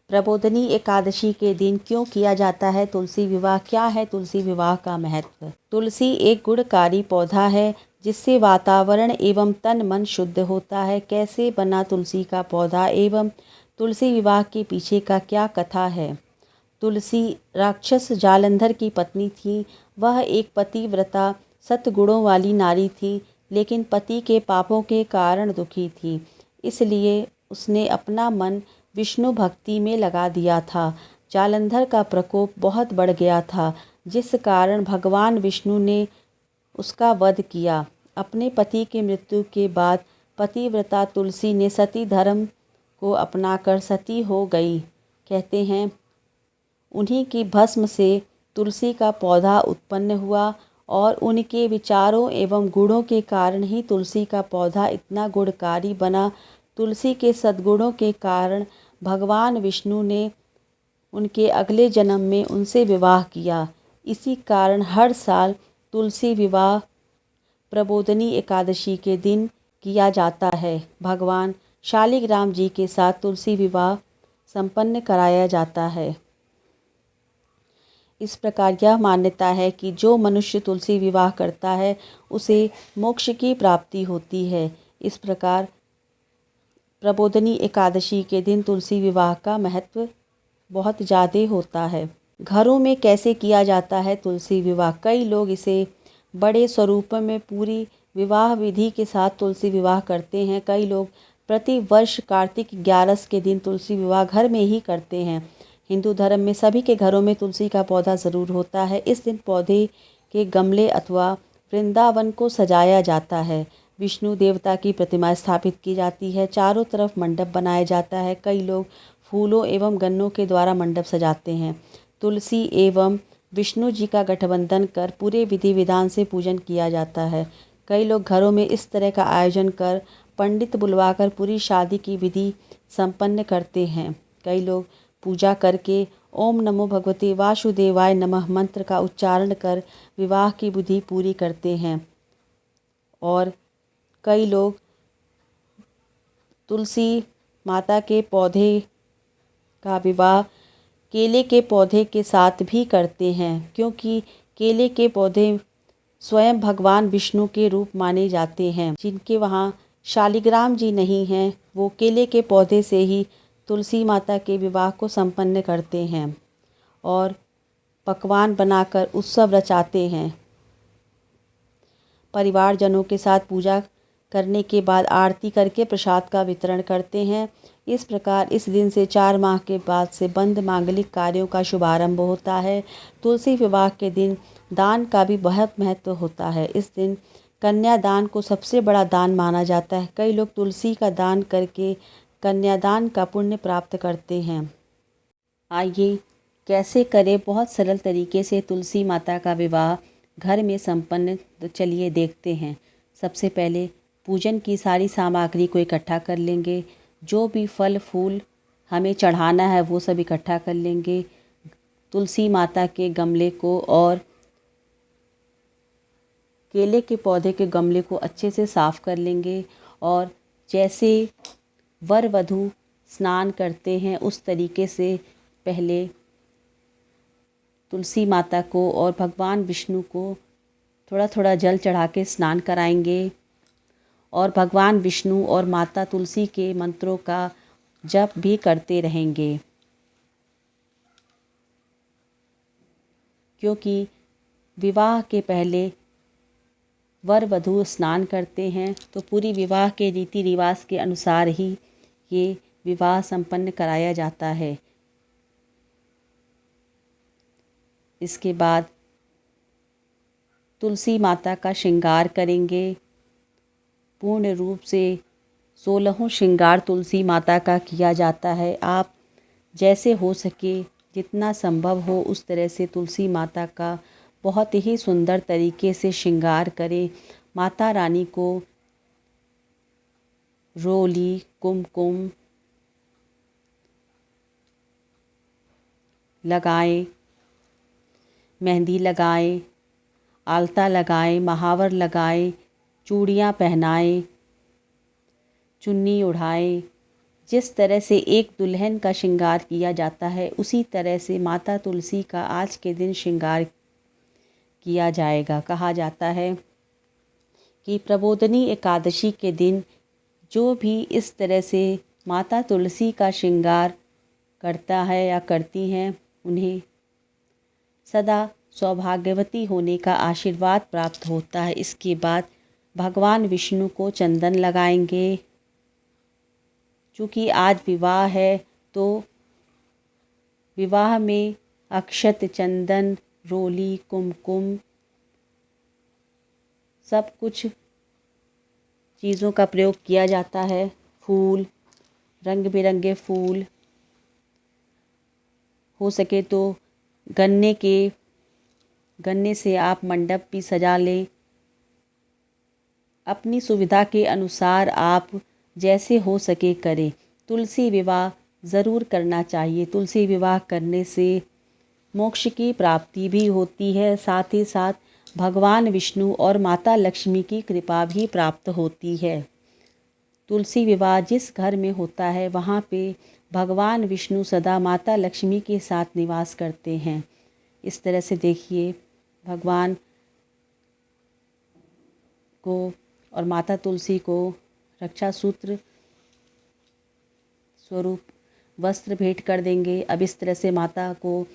प्रबोधनी एकादशी के दिन क्यों किया जाता है तुलसी विवाह? क्या है तुलसी विवाह का महत्व? तुलसी एक गुणकारी पौधा है जिससे वातावरण एवं तन मन शुद्ध होता है। कैसे बना तुलसी का पौधा एवं तुलसी विवाह के पीछे का क्या कथा है? तुलसी राक्षस जालंधर की पत्नी थी। वह एक पतिव्रता सत्गुणों वाली नारी थी, लेकिन पति के पापों के कारण दुखी थी। इसलिए उसने अपना मन विष्णु भक्ति में लगा दिया था। जालंधर का प्रकोप बहुत बढ़ गया था, जिस कारण भगवान विष्णु ने उसका वध किया। अपने पति की मृत्यु के बाद पतिव्रता तुलसी ने सती धर्म को अपनाकर सती हो गई। कहते हैं उन्हीं की भस्म से तुलसी का पौधा उत्पन्न हुआ और उनके विचारों एवं गुणों के कारण ही तुलसी का पौधा इतना गुणकारी बना। तुलसी के सद्गुणों के कारण भगवान विष्णु ने उनके अगले जन्म में उनसे विवाह किया। इसी कारण हर साल तुलसी विवाह प्रबोधनी एकादशी के दिन किया जाता है। भगवान शालिग्राम जी के साथ तुलसी विवाह संपन्न कराया जाता है। इस प्रकार यह मान्यता है कि जो मनुष्य तुलसी विवाह करता है उसे मोक्ष की प्राप्ति होती है। इस प्रकार प्रबोधनी एकादशी के दिन तुलसी विवाह का महत्व बहुत ज़्यादा होता है। घरों में कैसे किया जाता है तुलसी विवाह? कई लोग इसे बड़े स्वरूप में पूरी विवाह विधि के साथ तुलसी विवाह करते हैं। कई लोग प्रति वर्ष कार्तिक 11 के दिन तुलसी विवाह घर में ही करते हैं। हिंदू धर्म में सभी के घरों में तुलसी का पौधा ज़रूर होता है। इस दिन पौधे के गमले अथवा वृंदावन को सजाया जाता है। विष्णु देवता की प्रतिमा स्थापित की जाती है। चारों तरफ मंडप बनाया जाता है। कई लोग फूलों एवं गन्नों के द्वारा मंडप सजाते हैं। तुलसी एवं विष्णु जी का गठबंधन कर पूरे विधि विधान से पूजन किया जाता है। कई लोग घरों में इस तरह का आयोजन कर पंडित बुलवाकर पूरी शादी की विधि संपन्न करते हैं। कई लोग पूजा करके ओम नमो भगवते वासुदेवाय नमः मंत्र का उच्चारण कर विवाह की विधि पूरी करते हैं। और कई लोग तुलसी माता के पौधे का विवाह केले के पौधे के साथ भी करते हैं, क्योंकि केले के पौधे स्वयं भगवान विष्णु के रूप माने जाते हैं। जिनके वहाँ शालिग्राम जी नहीं हैं, वो केले के पौधे से ही तुलसी माता के विवाह को संपन्न करते हैं और पकवान बनाकर उत्सव रचाते हैं। परिवारजनों के साथ पूजा करने के बाद आरती करके प्रसाद का वितरण करते हैं। इस प्रकार इस दिन से 4 माह के बाद से बंद मांगलिक कार्यों का शुभारंभ होता है। तुलसी विवाह के दिन दान का भी बहुत महत्व होता है। इस दिन कन्यादान को सबसे बड़ा दान माना जाता है। कई लोग तुलसी का दान करके कन्यादान का पुण्य प्राप्त करते हैं। आइए कैसे करें बहुत सरल तरीके से तुलसी माता का विवाह घर में संपन्न, तो चलिए देखते हैं। सबसे पहले पूजन की सारी सामग्री को इकट्ठा कर लेंगे। जो भी फल फूल हमें चढ़ाना है वो सब इकट्ठा कर लेंगे। तुलसी माता के गमले को और केले के पौधे के गमले को अच्छे से साफ़ कर लेंगे और जैसे वर वधू स्नान करते हैं उस तरीके से पहले तुलसी माता को और भगवान विष्णु को थोड़ा थोड़ा जल चढ़ा के स्नान कराएंगे और भगवान विष्णु और माता तुलसी के मंत्रों का जप भी करते रहेंगे। क्योंकि विवाह के पहले वर वधू स्नान करते हैं तो पूरी विवाह के रीति रिवाज के अनुसार ही ये विवाह संपन्न कराया जाता है। इसके बाद तुलसी माता का श्रृंगार करेंगे। पूर्ण रूप से 16 श्रृंगार तुलसी माता का किया जाता है। आप जैसे हो सके जितना संभव हो उस तरह से तुलसी माता का बहुत ही सुंदर तरीके से श्रृंगार करें। माता रानी को रोली, कुमकुम लगाएं, मेहंदी लगाएं, आलता लगाएं, महावर लगाएं, चूड़ियाँ पहनाएं, चुन्नी उड़ाएं, जिस तरह से एक दुल्हन का श्रृंगार किया जाता है, उसी तरह से माता तुलसी का आज के दिन श्रृंगार किया जाएगा। कहा जाता है कि प्रबोधिनी एकादशी के दिन जो भी इस तरह से माता तुलसी का श्रृंगार करता है या करती हैं, उन्हें सदा सौभाग्यवती होने का आशीर्वाद प्राप्त होता है। इसके बाद भगवान विष्णु को चंदन लगाएंगे। चूँकि आज विवाह है तो विवाह में अक्षत, चंदन, रोली, कुमकुम सब कुछ चीज़ों का प्रयोग किया जाता है। फूल, रंग बिरंगे फूल, हो सके तो गन्ने से आप मंडप भी सजा लें। अपनी सुविधा के अनुसार आप जैसे हो सके करें। तुलसी विवाह ज़रूर करना चाहिए। तुलसी विवाह करने से मोक्ष की प्राप्ति भी होती है, साथ ही साथ भगवान विष्णु और माता लक्ष्मी की कृपा भी प्राप्त होती है। तुलसी विवाह जिस घर में होता है वहाँ पे भगवान विष्णु सदा माता लक्ष्मी के साथ निवास करते हैं। इस तरह से देखिए, भगवान को और माता तुलसी को रक्षा सूत्र स्वरूप वस्त्र भेंट कर देंगे। अब इस तरह से माता को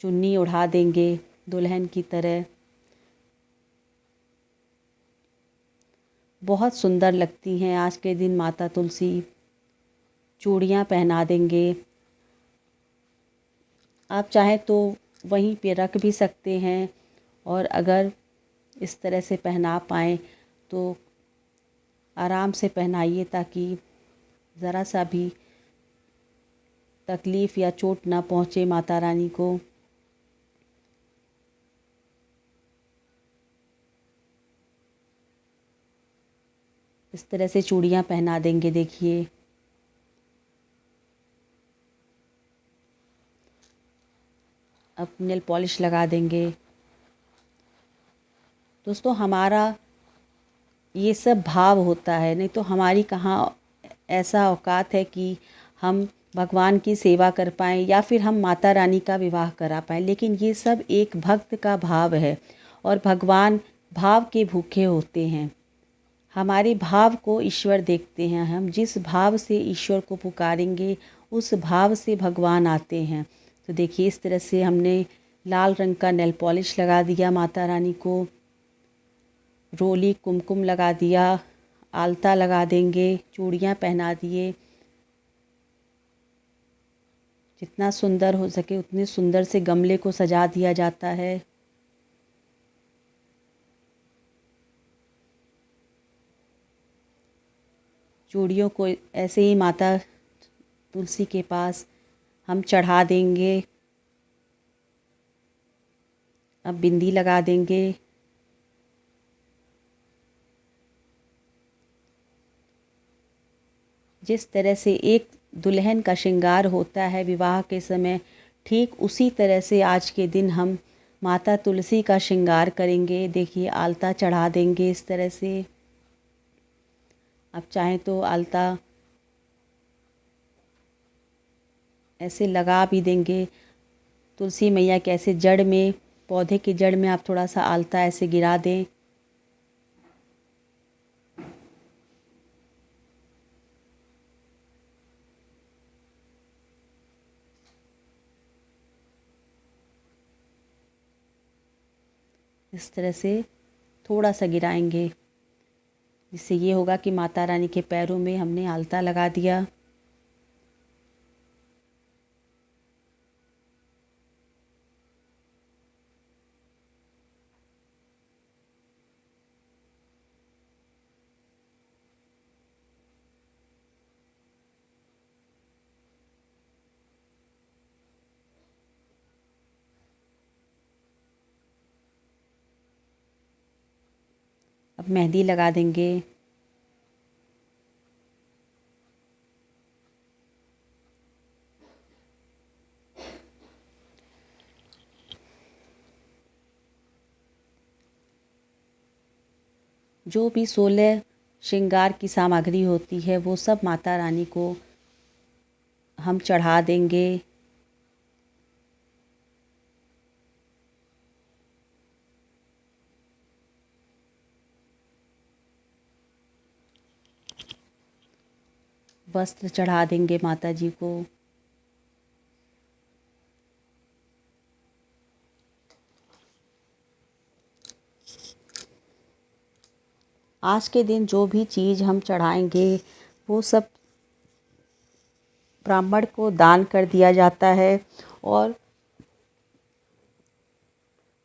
चुन्नी ओढ़ा देंगे दुल्हन की तरह। बहुत सुंदर लगती हैं आज के दिन माता तुलसी। चूड़ियाँ पहना देंगे। आप चाहें तो वहीं पे रख भी सकते हैं, और अगर इस तरह से पहना पाएँ तो आराम से पहनाइए, ताकि ज़रा सा भी तकलीफ़ या चोट ना पहुँचे माता रानी को। इस तरह से चूड़ियाँ पहना देंगे। देखिए, अब नेल पॉलिश लगा देंगे। दोस्तों, हमारा ये सब भाव होता है, नहीं तो हमारी कहाँ ऐसा औकात है कि हम भगवान की सेवा कर पाएँ या फिर हम माता रानी का विवाह करा पाएँ। लेकिन ये सब एक भक्त का भाव है, और भगवान भाव के भूखे होते हैं। हमारे भाव को ईश्वर देखते हैं। हम जिस भाव से ईश्वर को पुकारेंगे, उस भाव से भगवान आते हैं। तो देखिए, इस तरह से हमने लाल रंग का नेल पॉलिश लगा दिया माता रानी को, रोली, कुमकुम लगा दिया, आलता लगा देंगे, चूड़ियाँ पहना दिए। जितना सुंदर हो सके उतने सुंदर से गमले को सजा दिया जाता है। चूड़ियों को ऐसे ही माता तुलसी के पास हम चढ़ा देंगे। अब बिंदी लगा देंगे। जिस तरह से एक दुल्हन का श्रृंगार होता है विवाह के समय, ठीक उसी तरह से आज के दिन हम माता तुलसी का श्रृंगार करेंगे। देखिए, आलता चढ़ा देंगे इस तरह से। आप चाहें तो आलता ऐसे लगा भी देंगे। तुलसी मैया के ऐसे जड़ में, पौधे की जड़ में आप थोड़ा सा आलता ऐसे गिरा दें। इस तरह से थोड़ा सा गिराएंगे, जिससे ये होगा कि माता रानी के पैरों में हमने आलता लगा दिया। अब मेहंदी लगा देंगे। जो भी 16 श्रृंगार की सामग्री होती है वो सब माता रानी को हम चढ़ा देंगे। वस्त्र चढ़ा देंगे माता जी को। आज के दिन जो भी चीज़ हम चढ़ाएंगे वो सब ब्राह्मण को दान कर दिया जाता है। और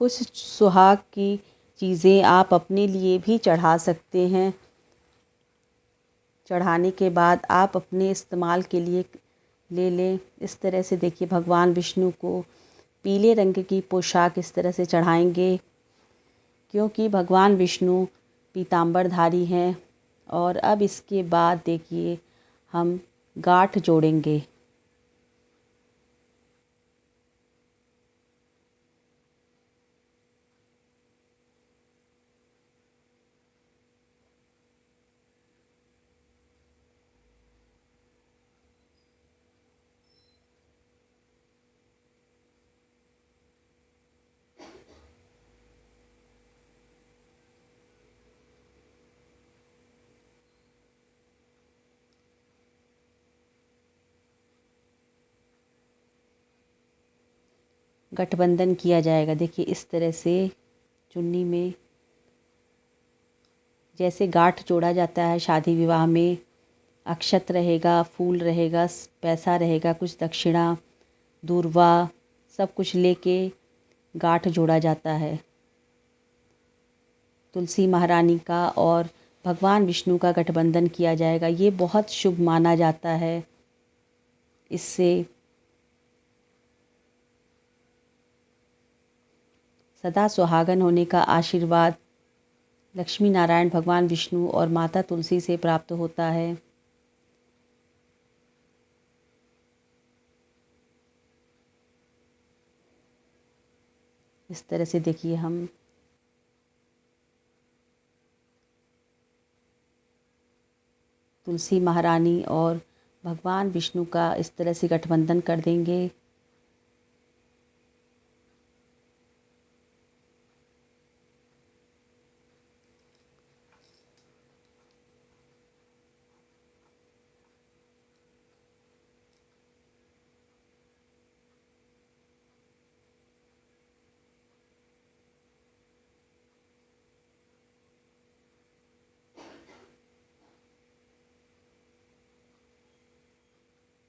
कुछ सुहाग की चीज़ें आप अपने लिए भी चढ़ा सकते हैं। चढ़ाने के बाद आप अपने इस्तेमाल के लिए ले लें। इस तरह से देखिए भगवान विष्णु को पीले रंग की पोशाक इस तरह से चढ़ाएंगे, क्योंकि भगवान विष्णु पीताम्बरधारी हैं। और अब इसके बाद देखिए हम गांठ जोड़ेंगे। गठबंधन किया जाएगा। देखिए इस तरह से चुन्नी में जैसे गांठ जोड़ा जाता है शादी विवाह में, अक्षत रहेगा, फूल रहेगा, पैसा रहेगा, कुछ दक्षिणा, दूर्वा, सब कुछ लेके गांठ जोड़ा जाता है। तुलसी महारानी का और भगवान विष्णु का गठबंधन किया जाएगा। ये बहुत शुभ माना जाता है। इससे सदा सुहागन होने का आशीर्वाद लक्ष्मी नारायण भगवान विष्णु और माता तुलसी से प्राप्त होता है। इस तरह से देखिए हम तुलसी महारानी और भगवान विष्णु का इस तरह से गठबंधन कर देंगे।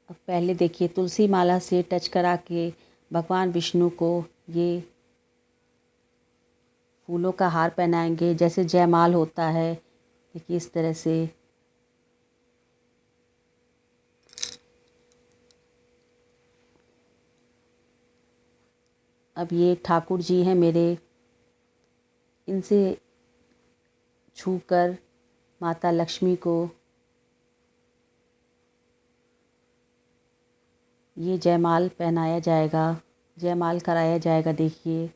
अब पहले देखिए तुलसी माला से टच करा के भगवान विष्णु को ये फूलों का हार पहनाएंगे, जैसे जयमाल होता है। देखिए इस तरह से अब ये ठाकुर जी हैं मेरे, इनसे छूकर माता लक्ष्मी को ये जयमाल पहनाया जाएगा, जयमाल कराया जाएगा। देखिए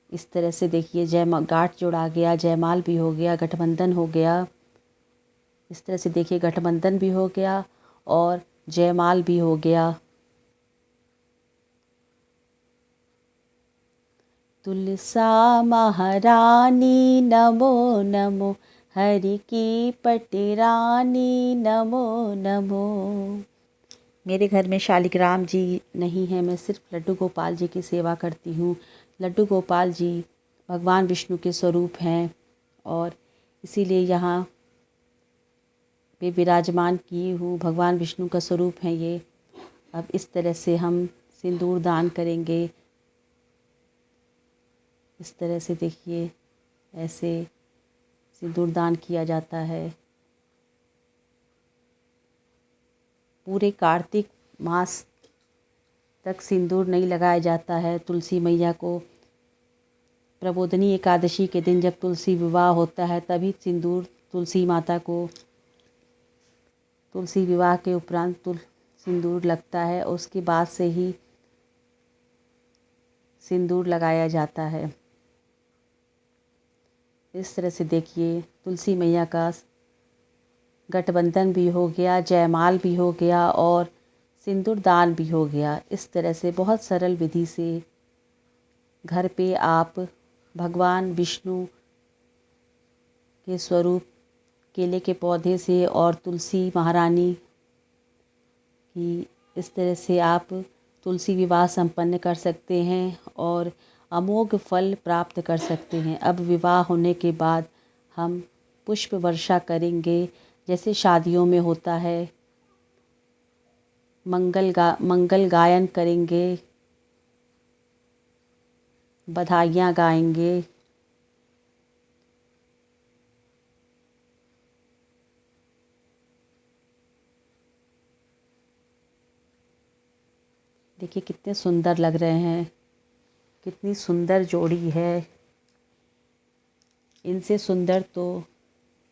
इस तरह से देखिए गांठ जोड़ा गया, जयमाल भी हो गया, गठबंधन हो गया। इस तरह से देखिए गठबंधन भी हो गया और जयमाल भी हो गया। तुलसा महारानी नमो नमो, हरि की पटिरानी नमो नमो। मेरे घर में शालिग्राम जी नहीं है, मैं सिर्फ लड्डू गोपाल जी की सेवा करती हूँ। लड्डू गोपाल जी भगवान विष्णु के स्वरूप हैं और इसीलिए यहाँ पे विराजमान की हूँ। भगवान विष्णु का स्वरूप है ये। अब इस तरह से हम सिंदूर दान करेंगे। इस तरह से देखिए ऐसे सिंदूर दान किया जाता है। पूरे कार्तिक मास तक सिंदूर नहीं लगाया जाता है तुलसी मैया को। प्रबोधनी एकादशी के दिन जब तुलसी विवाह होता है तभी सिंदूर तुलसी माता को, तुलसी विवाह के उपरांत सिंदूर लगता है। उसके बाद से ही सिंदूर लगाया जाता है। इस तरह से देखिए तुलसी मैया का गठबंधन भी हो गया, जयमाल भी हो गया और सिंदूर दान भी हो गया। इस तरह से बहुत सरल विधि से घर पे आप भगवान विष्णु के स्वरूप केले के पौधे से और तुलसी महारानी की इस तरह से आप तुलसी विवाह संपन्न कर सकते हैं और अमोघ फल प्राप्त कर सकते हैं। अब विवाह होने के बाद हम पुष्प वर्षा करेंगे, जैसे शादियों में होता है। मंगल गायन करेंगे, बधाइयाँ गाएंगे। देखिए कितने सुंदर लग रहे हैं, कितनी सुंदर जोड़ी है। इनसे सुंदर तो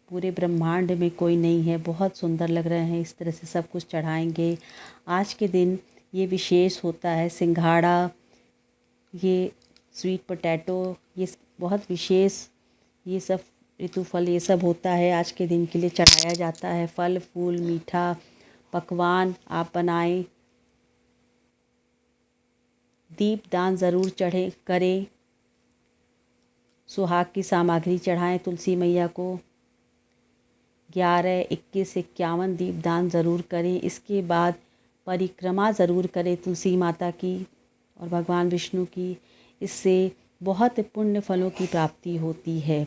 पूरे ब्रह्मांड में कोई नहीं है। बहुत सुंदर लग रहे हैं। इस तरह से सब कुछ चढ़ाएंगे। आज के दिन ये विशेष होता है। सिंघाड़ा, ये स्वीट पोटैटो, ये बहुत विशेष, ये सब ऋतु फल ये सब होता है। आज के दिन के लिए चढ़ाया जाता है। फल फूल मीठा पकवान आप बनाएं। दीप दान ज़रूर करें। सुहाग की सामग्री चढ़ाएं तुलसी मैया को। 11, 21, 51 दीपदान ज़रूर करें। इसके बाद परिक्रमा ज़रूर करें तुलसी माता की और भगवान विष्णु की। इससे बहुत पुण्य फलों की प्राप्ति होती है।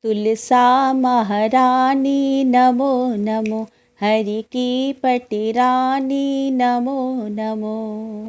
तुलसा महारानी नमो नमो, हरि की पटिरानी नमो नमो।